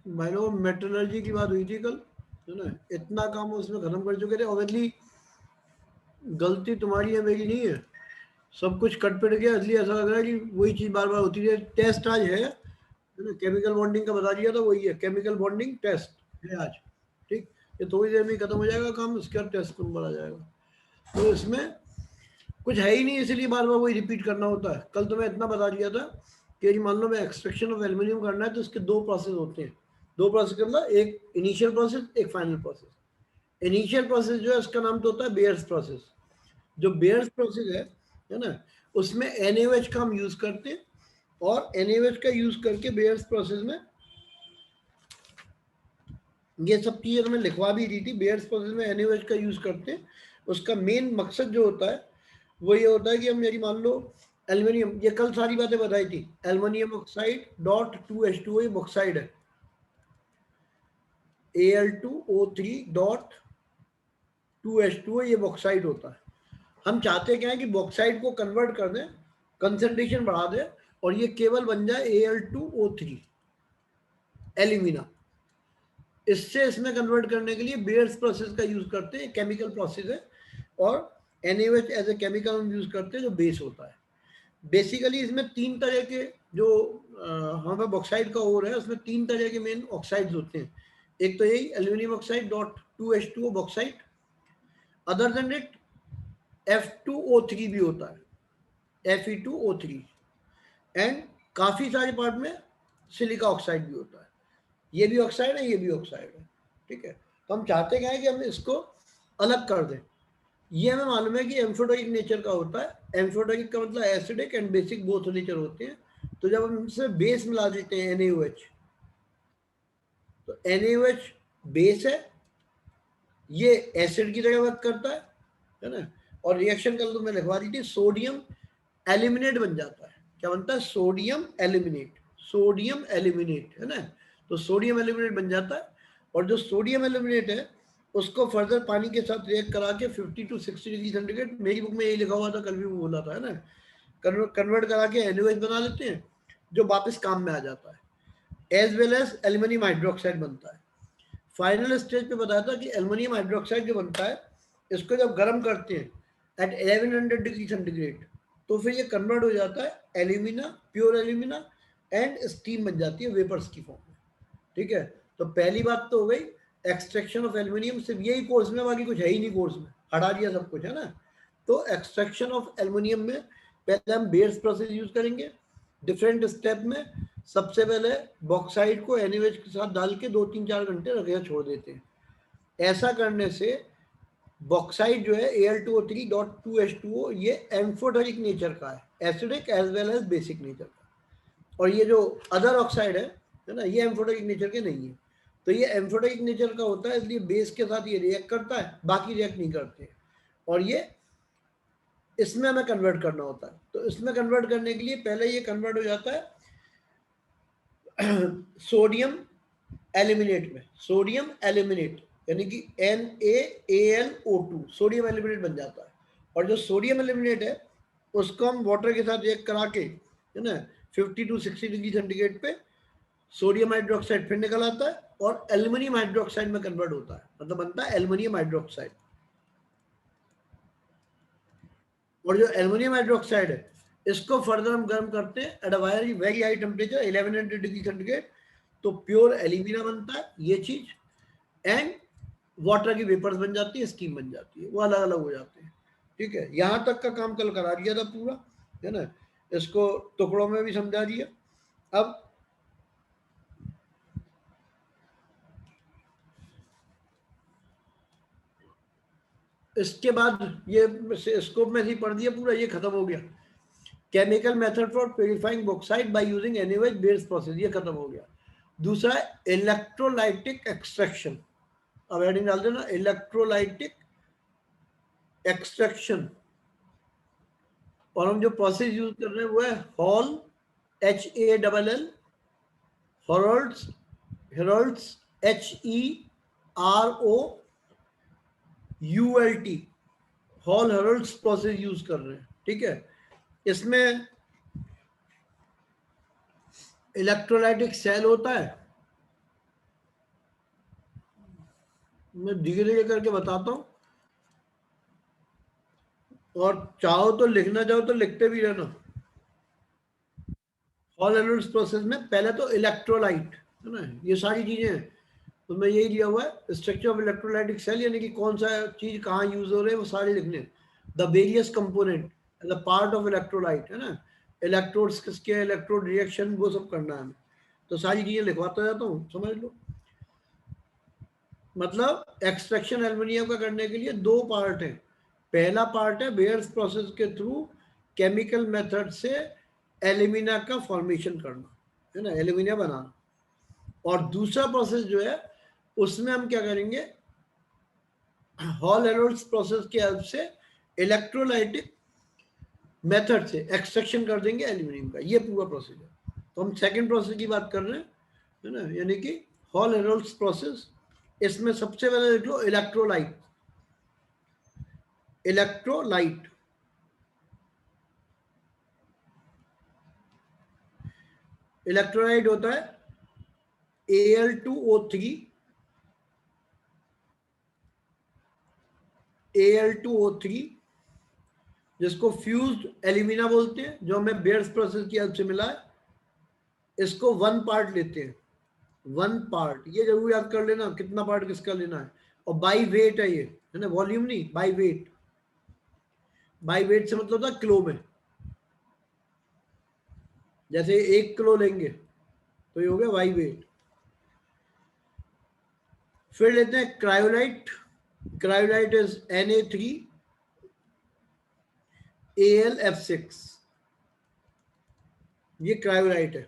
भाई लोग मेट्रोलॉजी की बात हुई थी कल, है ना, इतना काम उसमें खत्म कर चुके थे। ऑब्वियसली गलती तुम्हारी है, मेरी नहीं है। सब कुछ कट पिट गया, इसलिए ऐसा लग रहा है कि वही चीज बार बार होती है। टेस्ट आज है ना, केमिकल बॉन्डिंग का बता दिया था, वही है, केमिकल बॉन्डिंग टेस्ट है आज। ठीक, ये थोड़ी देर में खत्म हो जाएगा काम, उसके बाद टेस्ट नंबर आ जाएगा। तो इसमें कुछ है ही नहीं, इसलिए बार बार वही रिपीट करना होता है। कल तो मैं इतना बता दिया था कि यदि मान लो मैं एक्सट्रैक्शन ऑफ एल्यूमिनियम करना है तो इसके दो प्रोसेस होते हैं। दो प्रोसेस के मतलब एक इनिशियल प्रोसेस, एक फाइनल प्रोसेस। इनिशियल प्रोसेस जो है उसका नाम तो होता है बेयर्स प्रोसेस। जो बेयर्स प्रोसेस है ना, उसमें NaOH का हम यूज करते हैं, और NaOH का यूज करके बेयर्स प्रोसेस में ये सब चीजें तो मैं लिखवा भी दी थी। बेयर्स प्रोसेस में NaOH का यूज करते हैं। उसका मेन मकसद जो होता है वो ये होता है कि हम यदि मान लो एल्यूमिनियम, ये कल सारी बातें बताई थी, एल्युमिनियम ऑक्साइड डॉट 2H2O, ये बॉक्साइड है, Al2O3 डॉट 2H2O, ये बॉक्साइड होता है। हम चाहते क्या है कि बॉक्साइड को कन्वर्ट कर दें, कंसंट्रेशन बढ़ा दें, और ये केवल बन जाए Al2O3 एल्यूमिना। इससे इसमें कन्वर्ट करने के लिए बेयर्स प्रोसेस का यूज करते हैं, केमिकल प्रोसेस है। और NaOH एज ए केमिकल हम यूज करते हैं जो बेस होता है। बेसिकली इसमें तीन तरह के जो हमारे पास बॉक्साइड का ओर है, उसमें तीन तरह के मेन ऑक्साइड्स होते हैं। एक तो यही aluminium oxide dot 2H2O bauxite. Other than it F2O3 भी होता है, Fe2O3। एंड काफी सारे पार्ट में सिलिका ऑक्साइड भी होता है। ये भी ऑक्साइड है, ये भी ऑक्साइड है। ठीक है, तो हम चाहते क्या है कि हम इसको अलग कर दें। ये हमें मालूम है कि एम्फोटेरिक नेचर का होता है। एम्फोटेरिक का मतलब acidic and basic both nature होते हैं। तो जब हम इनसे बेस मिला देते हैं NaOH, तो NaOH बेस है, ये एसिड की तरह वर्क करता है ना। और रिएक्शन कल तो मैं लिखवा दी थी, सोडियम एलिमिनेट बन जाता है। क्या बनता है? Sodium eliminate. सोडियम एलिमिनेट है ना, तो सोडियम एलिमिनेट बन जाता है। और जो सोडियम एलिमिनेट है उसको फर्दर पानी के साथ रिएक्ट करा के 50 to 60 डिग्री सेंटीग्रेड, मेरी बुक में यही लिखा हुआ था, कल भी वो बोला था, है ना, कन्वर्ट करा के NaOH बना लेते हैं, जो वापस काम में आ जाता है। As well as aluminium hydroxide बनता है। फाइनल स्टेज पे बताया था कि एल्युमिनियम हाइड्रोक्साइड जो बनता है, इसको जब गर्म करते हैं एट 1100 डिग्री सेंटीग्रेड, तो फिर ये कन्वर्ट हो जाता है alumina, pure alumina, and steam बन जाती है वेपर्स की फॉर्म में। ठीक है, तो पहली बात तो हो गई एक्सट्रैक्शन ऑफ एल्युमिनियम। सिर्फ यही कोर्स में, बाकी कुछ है ही नहीं कोर्स में, हटा दिया सब कुछ, है ना। तो एक्सट्रैक्शन ऑफ एल्युमिनियम में पहले हम बेयर्स प्रोसेस यूज करेंगे। डिफरेंट स्टेप में सबसे पहले बॉक्साइड को NaOH के साथ डाल के 2-3-4 घंटे रखे छोड़ देते हैं। ऐसा करने से बॉक्साइड जो है Al2O3.2H2O, ये एम्फोटेरिक नेचर का है, acidic as well as basic nature का। और ये जो अदर ऑक्साइड है ना, ये एम्फोटेरिक नेचर के नहीं है। तो ये एम्फोटेरिक नेचर का होता है, इसलिए बेस के साथ ये रिएक्ट करता है, बाकी रिएक्ट नहीं करते। और ये इसमें हमें कन्वर्ट करना होता है। तो इसमें कन्वर्ट करने के लिए पहले ये कन्वर्ट हो जाता है सोडियम एल्यूमिनेट में। सोडियम एल्यूमिनेट यानी कि NaAlO2, सोडियम एल्यूमिनेट बन जाता है। और जो सोडियम एल्यूमिनेट है उसको हम वाटर के साथ रिएक्ट करा के, है ना, 50 to 60 डिग्री सेंटीग्रेड पे सोडियम हाइड्रोक्साइड फिर निकल आता है और एल्यूमिनियम हाइड्रोक्साइड में कन्वर्ट होता है, मतलब बनता है एल्यूमिनियम हाइड्रोक्साइड। और जो एल्युमिनियम हाइड्रोक्साइड है, इसको फर्दर हम गर्म करते हैं at a very very high temperature 1100 degree centigrade, तो प्योर एल्यूमिना बनता है ये चीज। एंड वाटर की वेपर्स बन जाती है, स्टीम बन जाती है, वो अलग अलग हो जाते हैं। ठीक है, यहाँ तक का काम कल करा दिया था पूरा, है ना, इसको टुकड़ों में भी समझा दिया। अब इसके बाद ये स्कोप में ही पढ़ दिया पूरा, ये खत्म हो गया। Chemical method for purifying bauxite by using NaOH based process, ये खत्म हो गया। दूसरा है इलेक्ट्रोलाइटिक एक्सट्रैक्शन। अब हेडिंग डाल देना, इलेक्ट्रोलाइटिक एक्सट्रैक्शन। और हम जो प्रोसेस यूज कर रहे हैं वो है hall, HALL, Harold's, Harold's, HEROULT, hall Harold's process use कर रहे हैं। ठीक है, इसमें इलेक्ट्रोलाइटिक सेल होता है, मैं धीरे धीरे करके बताता हूँ, और चाहो तो लिखना चाहो तो लिखते भी रहना। हॉल एनोड्स प्रोसेस में पहले तो इलेक्ट्रोलाइट है ना, ये सारी चीजें हैं, तो मैं यही लिया हुआ है स्ट्रक्चर ऑफ इलेक्ट्रोलाइटिक सेल, यानी कि कौन सा चीज कहाँ यूज हो रहे हैं वो सारे लिखने। The various component the part of electrolyte है ना, इलेक्ट्रोड्स किसके, इलेक्ट्रोड रिएक्शन, वो सब करना है हमें, तो सारी चीजें लिखवाता जाता हूँ, समझ लो। मतलब एक्सट्रैक्शन एल्युमिनियम का करने के लिए दो पार्ट है। पहला पार्ट है बेयर्स प्रोसेस के थ्रू केमिकल मेथड से एल्यूमिना का फॉर्मेशन करना है ना, एल्यूमिनियम बनाना। और दूसरा प्रोसेस जो है उसमें हम क्या करेंगे, हॉल एनोड्स प्रोसेस की हेल्प से इलेक्ट्रोलाइटिक मेथड से एक्सट्रैक्शन कर देंगे एल्यूमिनियम का, ये पूरा प्रोसेस है। तो हम सेकंड प्रोसेस की बात कर रहे हैं है ना, यानी कि हॉल एनोड्स प्रोसेस। इसमें सबसे पहले देख लो इलेक्ट्रोलाइट, इलेक्ट्रोलाइट इलेक्ट्रोलाइट होता है Al2O3, Al2O3 जिसको फ्यूज्ड एल्यूमिना बोलते हैं, जो हमें बेयर्स प्रोसेस की हेल्प से मिला है। इसको वन पार्ट लेते हैं, वन पार्ट, ये जरूर याद कर लेना कितना पार्ट किसका लेना है। और बाई वेट है ये, है ना, वॉल्यूम नहीं, बाई वेट। बाई वेट से मतलब था किलो में, जैसे 1 किलो लेंगे तो ये हो गया बाई वेट। फिर लेते हैं क्रायोलाइट, क्रायोलाइट इज Na3Al(F6), ये क्रायोलाइट है,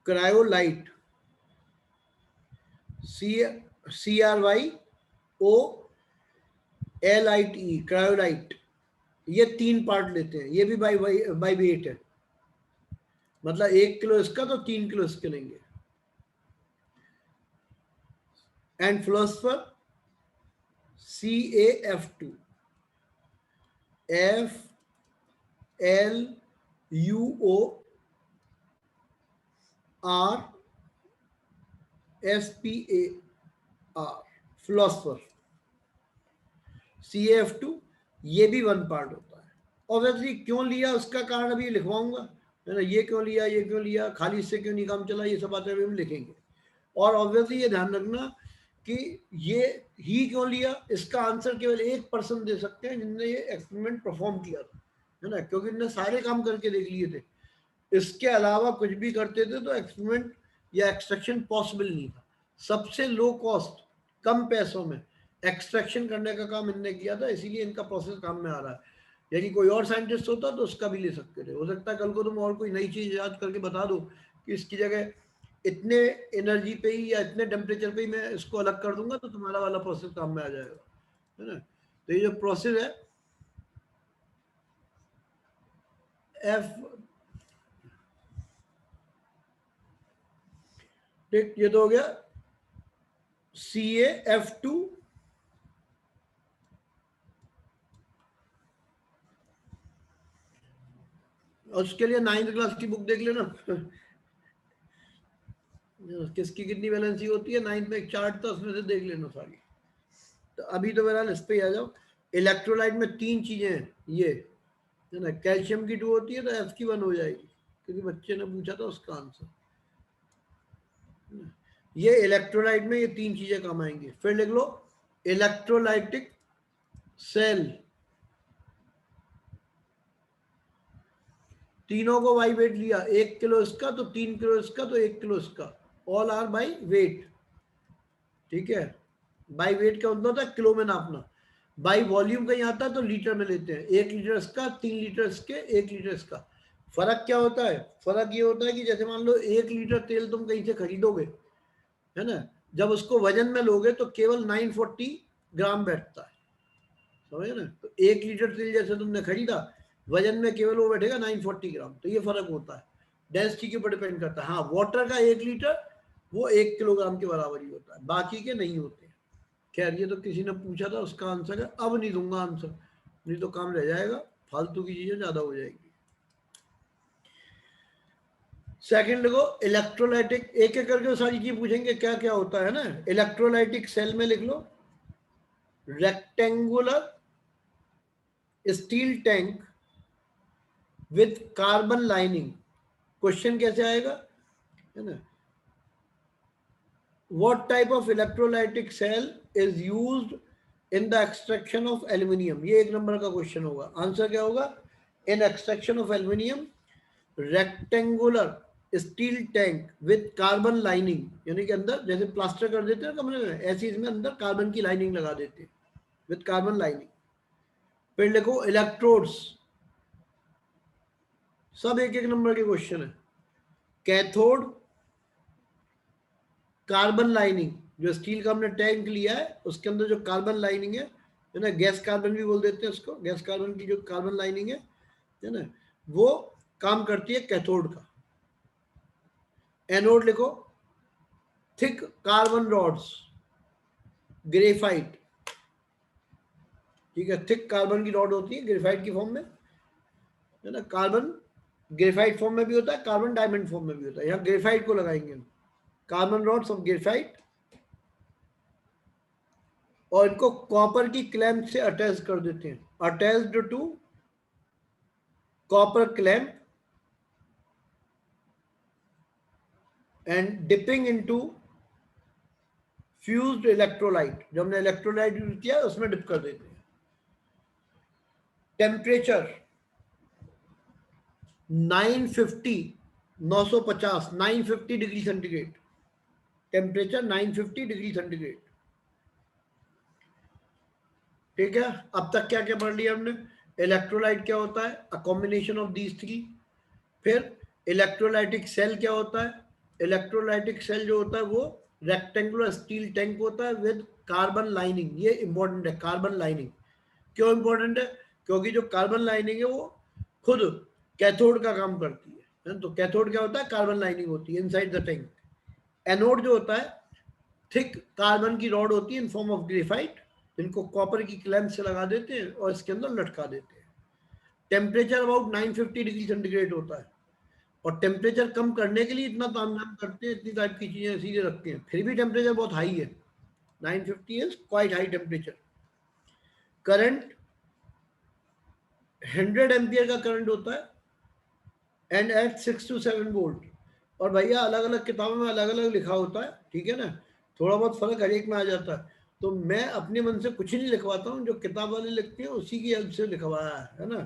क्रायोलाइट, CRYOLITE, क्रायोलाइट। ये 3 पार्ट लेते हैं, ये भी बाई बाई वेट है, मतलब 1 किलो इसका तो 3 किलो इसके लेंगे। And philosopher CaF2, FLUORSPAR, philosopher CaF2, ये भी वन पार्ट होता है। ऑब्वियसली क्यों लिया उसका कारण अभी लिखवाऊंगा, है ना, ये क्यों लिया, ये क्यों लिया, खाली इससे क्यों नहीं काम चला, ये सब बातें अभी हम लिखेंगे। और ऑब्वियसली ये ध्यान रखना कि ये ही क्यों लिया, इसका आंसर केवल 1% दे सकते हैं जिनने ये एक्सपेरिमेंट परफॉर्म किया था, है ना, क्योंकि इनने सारे काम करके देख लिए थे। इसके अलावा कुछ भी करते थे तो एक्सपेरिमेंट या एक्सट्रैक्शन पॉसिबल नहीं था। सबसे लो कॉस्ट, कम पैसों में एक्सट्रैक्शन करने का काम इनने किया था, इसीलिए इनका प्रोसेस काम में आ रहा है। यदि कोई और साइंटिस्ट होता तो उसका भी ले सकते थे, हो सकता है कल को तुम और कोई नई चीज याद करके बता दो कि इसकी जगह इतने एनर्जी पे ही या इतने टेम्परेचर पे ही मैं इसको अलग कर दूंगा तो तुम्हारा वाला प्रोसेस काम में आ जाएगा, है ना। तो ये जो प्रोसेस है एफ, ठीक, ये तो हो गया CaF2, और उसके लिए 9th क्लास की बुक देख लेना किसकी कितनी वैलेंसी होती है, 9th में एक चार्ट था उसमें से देख लेना सारी। तो अभी तो मेरा इस पे आ जाओ। इलेक्ट्रोलाइट में 3 चीजें हैं, ये है ना, कैल्शियम की 2 होती है तो F की 1 हो जाएगी, क्योंकि बच्चे ने पूछा था उसका आंसर। ये इलेक्ट्रोलाइट में ये 3 चीजें काम आएंगी। फिर लिख लो इलेक्ट्रोलाइटिक सेल, तीनों को बाई वेट लिया, 1 किलो इसका तो 3 किलो इसका तो 1 किलो इसका, ऑल आर बाई वेट, ठीक है। बाई वेट का मतलब होता है किलो में नापना, बाई वॉल्यूम कहीं आता है तो लीटर में लेते हैं, 1 लीटर इसका, 3 लीटर इसके, 1 लीटर इसका। फर्क क्या होता है, फर्क ये होता है कि जैसे मान लो 1 लीटर तेल तुम कहीं से खरीदोगे, है ना, जब उसको वजन में लोगे तो केवल 940 ग्राम बैठता है, समझे ना। तो 1 लीटर तेल जैसे तुमने खरीदा, वजन में केवल वो बैठेगा 940 ग्राम, तो ये फर्क होता है, डेंसिटी के ऊपर डिपेंड करता है। हाँ, वाटर का 1 लीटर वो 1 किलोग्राम के बराबर ही होता है, बाकी के नहीं होते। खैर ये तो किसी ने पूछा था, उसका आंसर है, अब नहीं दूंगा आंसर, नहीं तो काम रह जाएगा, फालतू की चीजें ज्यादा हो जाएगी। सेकंड लिखो इलेक्ट्रोलाइटिक, एक एक करके सारी चीज पूछेंगे क्या क्या होता है ना। इलेक्ट्रोलाइटिक सेल में लिख लो rectangular steel tank with carbon lining. Question कैसे आएगा, है ना। What type of electrolytic cell is used in the extraction of aluminium, ये एक नंबर का क्वेश्चन होगा। आंसर क्या होगा, in extraction of aluminium rectangular steel tank with carbon lining, यानी कि अंदर जैसे प्लास्टर कर देते हैं कमरे में, ऐसे इसमें अंदर कार्बन की लाइनिंग लगा देते हैं, विथ कार्बन लाइनिंग। फिर लिखो इलेक्ट्रोड्स, सब एक एक नंबर के क्वेश्चन है। कैथोड कार्बन लाइनिंग, जो स्टील का हमने टैंक लिया है उसके अंदर जो कार्बन लाइनिंग है ना, गैस कार्बन भी बोल देते हैं उसको, गैस कार्बन की जो कार्बन लाइनिंग है ना, वो काम करती है कैथोड का। एनोड लिखो थिक कार्बन रॉड्स, ग्रेफाइट, ठीक है, थिक कार्बन की रॉड होती है ग्रेफाइट की फॉर्म में, है ना। कार्बन ग्रेफाइट फॉर्म में भी होता है, कार्बन डायमंड फॉर्म में भी होता है, यहाँ ग्रेफाइट को लगाएंगे हम, कार्बन रॉड्स ऑफ ग्रेफाइट, और इनको कॉपर की क्लैंप से अटैच कर देते हैं, attached to copper clamp and dipping into fused electrolyte, जो हमने इलेक्ट्रोलाइट यूज किया उसमें डिप कर देते हैं। Temperature 950 950 950 degree centigrade, temperature 950 degree centigrade, ठीक है। अब तक क्या क्या पढ़ लिया हमने, इलेक्ट्रोलाइट क्या होता है, a combination of these three. फिर इलेक्ट्रोलाइटिक सेल क्या होता है, इलेक्ट्रोलाइटिक सेल जो होता है वो रेक्टेंगुलर स्टील टैंक होता है विद कार्बन लाइनिंग, ये इंपॉर्टेंट है कार्बन लाइनिंग। क्यों इंपॉर्टेंट है, क्योंकि जो कार्बन लाइनिंग है वो खुद कैथोड का काम करती है, तो कैथोड क्या होता है, कार्बन लाइनिंग होती है इनसाइड द टैंक। एनोड जो होता है थिक कार्बन की रॉड होती है इन फॉर्म ऑफ ग्रेफाइट, इनको कॉपर की क्लैंप से लगा देते हैं और इसके अंदर लटका देते हैं। टेम्परेचर अबाउट 950 डिग्री सेंटीग्रेड होता है, और टेम्परेचर कम करने के लिए इतना तामझाम करते हैं, इतनी टाइप की चीजें सीधे रखते हैं, फिर भी टेम्परेचर बहुत हाई है, 950 is quite high temperature. Current 100 ampere का करंट होता है एंड एट 6 to 7 वोल्ट। और भैया अलग अलग किताबों में अलग अलग लिखा होता है, ठीक है ना, थोड़ा बहुत फर्क हर एक में आ जाता है। तो मैं अपने मन से कुछ नहीं लिखवाता हूँ, जो किताब वाले लिखते हैं उसी की हेल्प से लिखवाया है ना।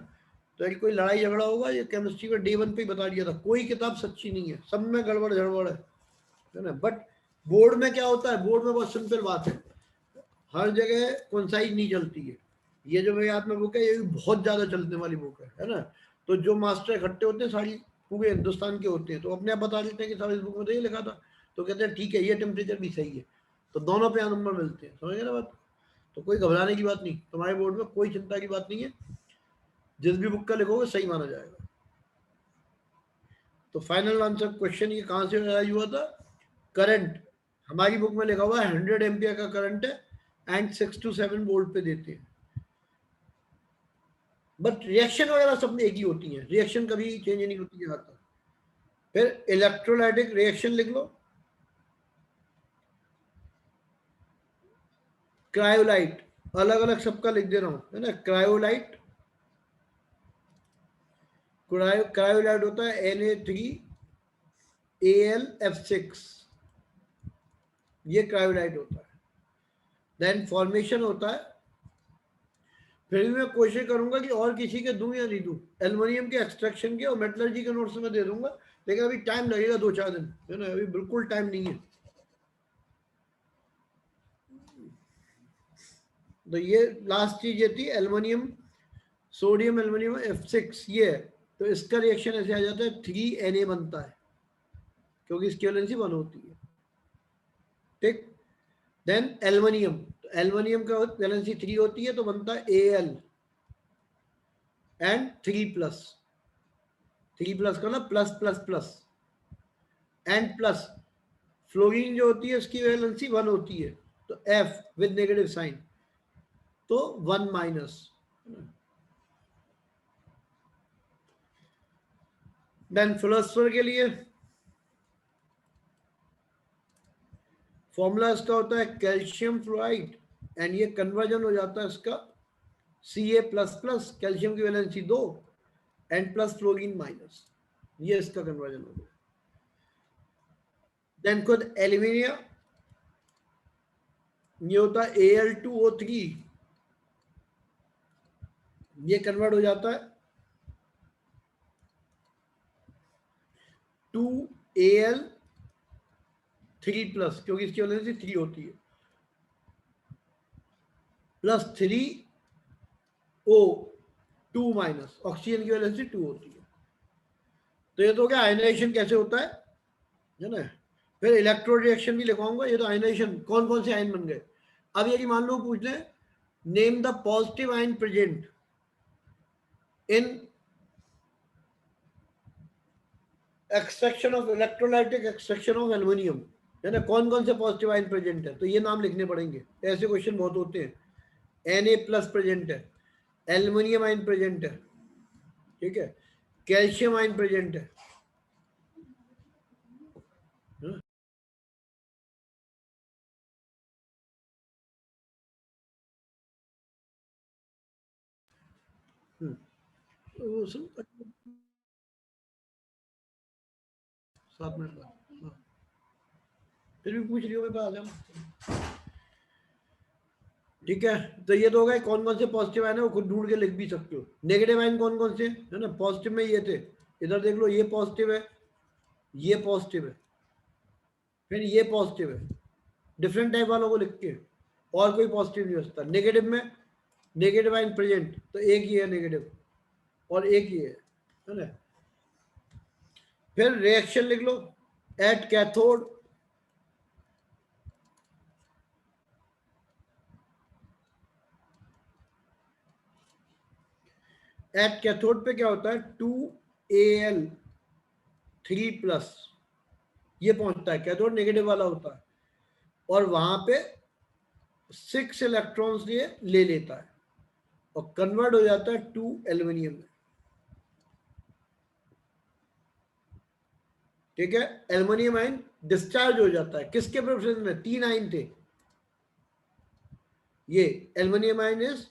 तो यदि कोई लड़ाई झगड़ा होगा, ये केमिस्ट्री में डे 1 पे ही बता दिया था, कोई किताब सच्ची नहीं है, सब में गड़बड़ झड़बड़ है ना। बट बोर्ड में क्या होता है, बोर्ड में बहुत सिंपल बात है, हर जगह कंसाइज नहीं चलती है। ये जो मेरे हाथ में बुक है ये भी बहुत ज्यादा चलने वाली बुक है ना। तो जो मास्टर इकट्ठे होते हैं सारी पूरे हिंदुस्तान के होते हैं, तो अपने आप बता देते हैं कि साहब इस बुक में तो ये लिखा था, तो कहते हैं ठीक है ये टेम्परेचर भी सही है, तो दोनों पे नंबर मिलते हैं, समझ गए ना बात। तो कोई घबराने की बात नहीं, तुम्हारे बोर्ड में कोई चिंता की बात नहीं है, जिस भी बुक का लिखोगे सही माना जाएगा। तो फाइनल आंसर क्वेश्चन ये कहाँ से अराइज हुआ था, करंट हमारी बुक में लिखा हुआ है 100 एम्पियर का करंट है एंड 6 to 7 वोल्ट पे देते हैं, बट रिएक्शन वगैरह सब में एक ही होती है, रिएक्शन कभी चेंज नहीं होती है आता। फिर इलेक्ट्रोलाइटिक रिएक्शन लिख लो, क्रायोलाइट, अलग अलग सबका लिख दे रहा हूं, है ना। क्रायोलाइट, क्रायोलाइट होता है Na3Al(F6), ये क्रायोलाइट होता है। देन फॉर्मेशन होता है, फिर भी मैं कोशिश करूंगा कि और किसी के दूं या नहीं दूं, एल्युमिनियम के एक्सट्रैक्शन के और मेटलर्जी के नोट्स में दे दूंगा, लेकिन अभी टाइम लगेगा 2-4 दिन, है ना, अभी बिल्कुल टाइम नहीं है। तो ये लास्ट चीज ये थी, एल्युमिनियम सोडियम एल्युमिनियम F6, ये है। तो इसका रिएक्शन ऐसे आ जाता है 3Na बनता है, क्योंकि इसकी वैलेंसी 1 होती है, ठीक। देन एल्युमिनियम, तो एल्युमिनियम का वैलेंसी 3 होती है, तो बनता है Al एंड 3+, 3+ का ना plus plus plus and plus, fluorine जो होती है उसकी वैलेंसी 1 होती है, तो F विद नेगेटिव साइन, तो 1-। देन फिलोसफर के लिए फॉर्मूला इसका होता है कैल्शियम फ्लोराइड एंड ये कन्वर्जन हो जाता है इसका Ca प्लस प्लस, कैल्शियम की valency 2 and plus fluorine minus, ये इसका कन्वर्जन हो गया। देन खुद एल्यूमिनियम, ये होता है Al2O3, ये कन्वर्ट हो जाता है 2Al3 प्लस, क्योंकि इसकी वैलेंसी 3 होती है, प्लस 3O2 माइनस, ऑक्सीजन की वैलेंसी 2 होती है। तो ये तो क्या आयनाइजेशन कैसे होता है ना। फिर इलेक्ट्रोड रिएक्शन भी लिखवाऊंगा। ये तो आयनाइजेशन, कौन कौन से आयन बन गए। अब यदि मान लो पूछ लें name the positive ion present in extraction of electrolytic extraction of aluminium, है ना, कौन कौन से पॉजिटिव आयन प्रेजेंट है, तो ये नाम लिखने पड़ेंगे। ऐसे क्वेश्चन बहुत होते हैं। Na प्लस प्रेजेंट है, एल्युमिनियम आयन प्रेजेंट है, ठीक है, कैल्शियम आयन प्रेजेंट है, तो 7 मिनट बाद, हाँ। फिर भी पूछ लियो, मेरे पास आ जाओ, ठीक है। तो ये तो हो गए कौन कौन से पॉजिटिव आयन है, वो खुद ढूंढ के लिख भी सकते हो। नेगेटिव आयन कौन कौन से है ना, पॉजिटिव में ये थे, इधर देख लो, ये पॉजिटिव है, ये पॉजिटिव है, फिर ये पॉजिटिव है, डिफरेंट टाइप वालों को लिख के, और कोई पॉजिटिव नहीं बचता। नेगेटिव में नेगेटिव आयन प्रेजेंट, तो एक ही है नेगेटिव और एक ही है ना। फिर रिएक्शन लिख लो, एट कैथोड पे क्या होता है 2Al3 प्लस, ये पहुंचता है, कैथोड नेगेटिव वाला होता है, और वहां पे 6 इलेक्ट्रॉन्स ये ले लेता है और कन्वर्ट हो जाता है 2 एल्यूमिनियम में, ठीक है। एल्यूमिनियम आयन डिस्चार्ज हो जाता है, किसके प्रेफरेंस में, 3 आयन थे, ये aluminium ion is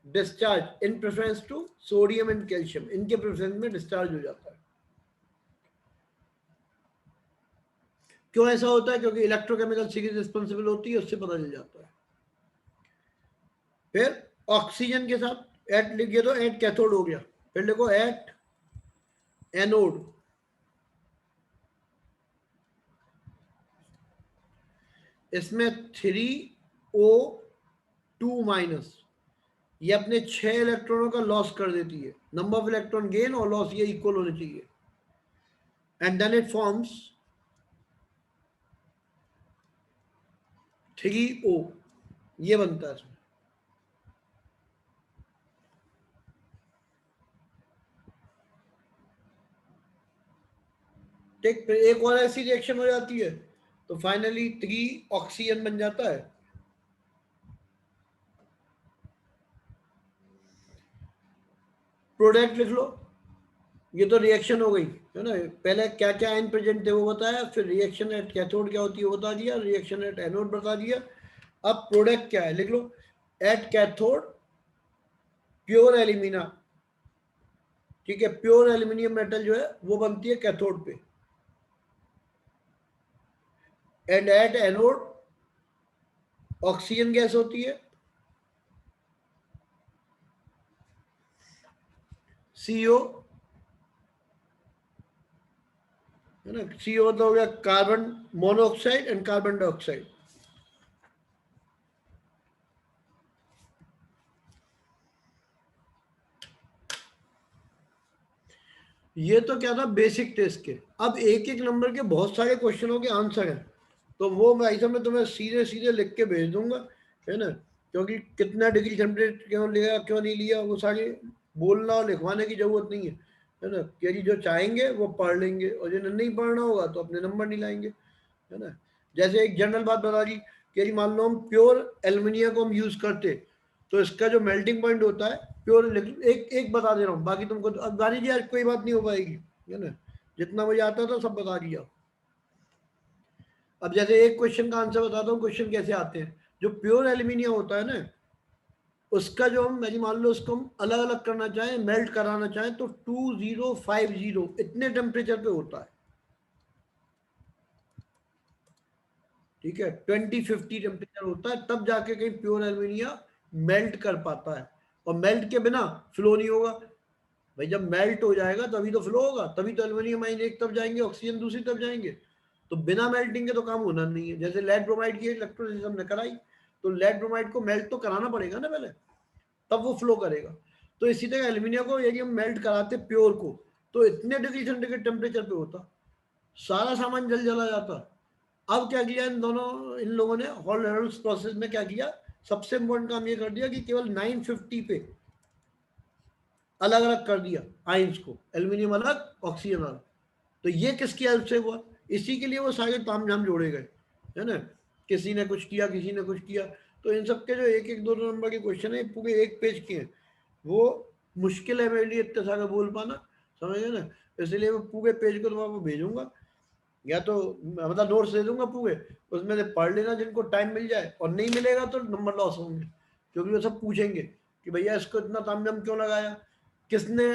discharge in preference to sodium and calcium, इनके प्रेफरेंस में डिस्चार्ज हो जाता है। क्यों ऐसा होता है, क्योंकि इलेक्ट्रोकेमिकल सीरीज रिस्पॉन्सिबल होती है, उससे पता चल जाता है। फिर ऑक्सीजन के साथ एट लिखिए, तो एट कैथोड हो गया, फिर लिखो एट एनोड, इसमें 3O2 माइनस, ये अपने 6 इलेक्ट्रॉनों का लॉस कर देती है, नंबर ऑफ इलेक्ट्रॉन गेन और लॉस ये इक्वल होने चाहिए, and then it forms 3O, ये बनता है इसमें, ठीक। फिर एक और ऐसी रिएक्शन हो जाती है, तो फाइनली 3 ऑक्सीजन बन जाता है। प्रोडक्ट लिख लो, ये तो रिएक्शन हो गई है ना, पहले क्या क्या आयन प्रेजेंट थे वो बताया, फिर रिएक्शन एट कैथोड क्या होती है वो बता दिया, रिएक्शन एट एनोड बता दिया। अब प्रोडक्ट क्या है लिख लो, एट कैथोड प्योर एल्यूमिना, ठीक है, प्योर एल्यूमिनियम मेटल जो है वो बनती है कैथोड पे, and at anode oxygen gas होती है, CO, है ना, CO तो हो गया carbon monoxide and carbon dioxide. ये तो क्या था बेसिक टेस्ट के। अब एक एक नंबर के बहुत सारे क्वेश्चनों के आंसर हैं, तो वो मैं ऐसा मैं तुम्हें सीधे सीधे लिख के भेज दूंगा, है ना, क्योंकि कितना डिग्री टेम्परेचर क्यों लिया क्यों नहीं लिया वो सारे बोलना और लिखवाने की जरूरत नहीं है ना, क्योंकि जो चाहेंगे वो पढ़ लेंगे, और जिन्हें नहीं पढ़ना होगा तो अपने नंबर नहीं लाएंगे, है ना। जैसे एक जनरल बात बता दी कि यदि मान लो हम प्योर एल्युमिनियम को हम यूज करते, तो इसका जो मेल्टिंग पॉइंट होता है प्योर, एक एक बता दे रहा हूँ, बाकी तुमको तो अब गाड़ी जी आज कोई बात नहीं हो पाएगी, है ना, जितना मुझे आता था सब बता दिया। अब जैसे एक क्वेश्चन का आंसर बताता हूँ, क्वेश्चन कैसे आते हैं। जो प्योर एल्यूमिनियम होता है ना, उसका जो हम मेरी मान लो उसको हम अलग अलग करना चाहें, मेल्ट कराना चाहें, तो 2050 इतने टेम्परेचर पे होता है, ठीक है। 2050 टेम्परेचर होता है, तब जाके कहीं प्योर एल्यूमिनियम मेल्ट कर पाता है। और मेल्ट के बिना फ्लो नहीं होगा भाई। जब मेल्ट हो जाएगा तभी तो फ्लो होगा, तभी तो एल्यूमिनियम आयन एक तरफ जाएंगे, ऑक्सीजन दूसरी तरफ जाएंगे। तो बिना मेल्टिंग के तो काम होना नहीं है। जैसे लेड ब्रोमाइड की इलेक्ट्रोलिसिस हमने कराई, तो लेड ब्रोमाइड को मेल्ट तो कराना पड़ेगा ना पहले, तब वो फ्लो करेगा। तो इसी तरह एल्यूमिनियम को यदि हम मेल्ट कराते प्योर को, तो इतने डिग्री सेंटीग्रेड टेम्परेचर पे होता, सारा सामान जल जला जाता। अब क्या किया इन लोगों ने हॉल हेरोल्ड्स प्रोसेस में क्या किया, सबसे इंपॉर्टेंट काम ये कर दिया कि केवल 950 पे अलग अलग कर दिया आइंस को, एल्यूमिनियम अलग, ऑक्सीजन अलग। तो ये किसकी हेल्प से हुआ, इसी के लिए वो सारे तामझाम जोड़े गए, है ना। किसी ने कुछ किया, किसी ने कुछ किया। तो इन सब के जो एक एक दो दो नंबर के क्वेश्चन है, पूरे एक पेज के हैं, वो मुश्किल है मेरे लिए इतने सारे बोल पाना, समझ गए ना। इसलिए मैं पूरे पेज को तुम्हारे भेजूंगा, या तो मतलब नोट्स दे दूंगा पूरे, उसमें से पढ़ लेना जिनको टाइम मिल जाए, और नहीं मिलेगा तो नंबर लॉस होंगे, क्योंकि वो सब पूछेंगे कि भैया इसको इतना तामझाम क्यों लगाया, किसने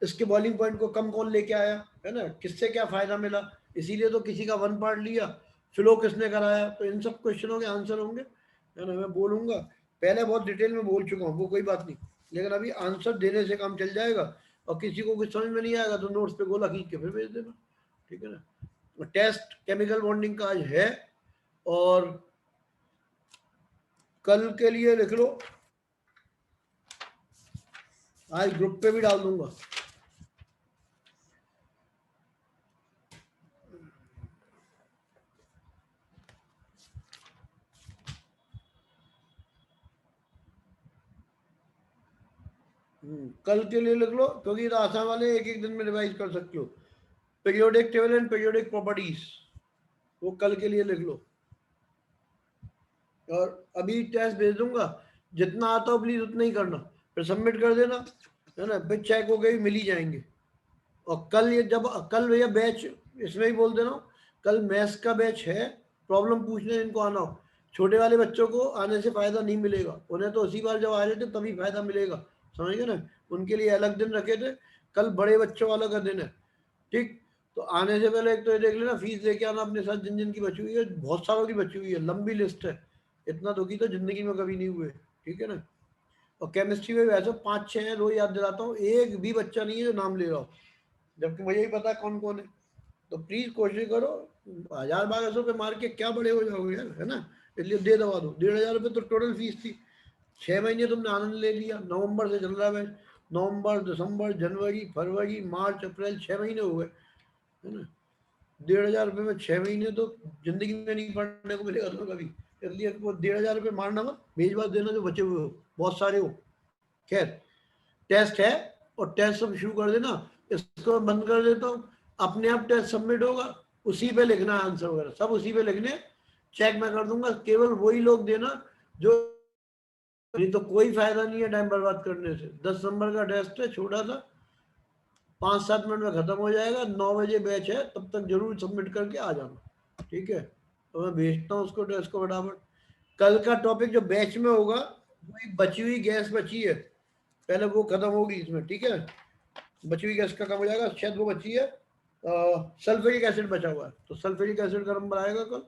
इसके बॉलिंग पॉइंट को कम कौन लेके आया, है ना, किससे क्या फायदा मिला, इसीलिए तो किसी का वन पार्ट लिया, फ्लो किसने कराया। तो इन सब क्वेश्चनों के आंसर होंगे, है ना। मैं बोलूंगा, पहले बहुत डिटेल में बोल चुका हूँ, वो कोई बात नहीं, लेकिन अभी आंसर देने से काम चल जाएगा। और किसी को कुछ समझ में नहीं आएगा तो नोट्स पे गोला खींच के फिर भेज देना, ठीक है ना। टेस्ट केमिकल बॉन्डिंग का आज है, और कल के लिए लिख लो, आज ग्रुप पे भी डाल दूंगा। कल के लिए लिख लो, क्योंकि तो आसान वाले एक एक दिन में रिवाइज कर सकते हो। Periodic table and periodic properties, वो कल के लिए लिख लो। और अभी टेस्ट भेज दूंगा, जितना आता हो प्लीज उतना ही करना, फिर सबमिट कर देना, है ना। फिर चेक हो गई, मिल ही जाएंगे। और कल ये जब कल भैया बैच, इसमें ही बोल दे रहा हूँ, कल मैथ्स का बैच है, प्रॉब्लम पूछने इनको आना हो। छोटे वाले बच्चों को आने से फायदा नहीं मिलेगा, उन्हें तो उसी बार जब आ रहे थे तभी फायदा मिलेगा, समझ गए ना। उनके लिए अलग दिन रखे थे, कल बड़े बच्चों वाला का दिन है, ठीक। तो आने से पहले एक तो ये देख लेना, फीस लेके आना अपने साथ, जिन जिन की बची हुई है, बहुत सारों की बची हुई है, लंबी लिस्ट है। इतना दुखी तो जिंदगी में कभी नहीं हुए, ठीक है ना। और केमिस्ट्री में वैसे 5-6 हैं, रोज याद दिलाता हूँ, एक भी बच्चा नहीं है जो नाम ले रहा हो, जबकि मुझे ही पता है कौन कौन है। तो प्लीज कोशिश करो, 1000-1200 मार के क्या बड़े हो जाओगे यार, है ना। इसलिए दे दवा दो, 1500 तो टोटल फीस थी। 6 महीने तुमने आनंद ले लिया, नवंबर से चल रहा है, नवंबर, दिसंबर, जनवरी, फरवरी, मार्च, अप्रैल, 6 महीने हो गए, है ना। 1500 में 6 महीने तो जिंदगी में नहीं पढ़ने को मिलेगा तुम्हें कभी। इसलिए वो 1500 मारना मत, भेजवा देना जो बचे हुए हो, बहुत सारे हो। खैर, टेस्ट है, और टेस्ट सब शुरू कर देना, इसको बंद कर देता हूँ। अपने आप टेस्ट सबमिट होगा, उसी पे लिखना है आंसर वगैरह, सब उसी पे लिखने, चेक मैं कर दूंगा। केवल वही लोग देना जो, नहीं तो कोई फायदा नहीं है टाइम बर्बाद करने से। 10 नंबर का टेस्ट है, छोटा सा, 5-7 मिनट में खत्म हो जाएगा, 9 बजे बैच है, तब तक जरूर सबमिट करके आ जाना, ठीक है। तो मैं भेजता हूँ उसको टेस्ट को फटाफट। कल का टॉपिक जो बैच में होगा, वो एक बची हुई गैस बची है, पहले वो खत्म होगी इसमें, ठीक है। बची हुई गैस का काम हो जाएगा, शायद वो बची है, सल्फ्यूरिक एसिड बचा हुआ है, तो सल्फ्यूरिक एसिड का नंबर आएगा कल।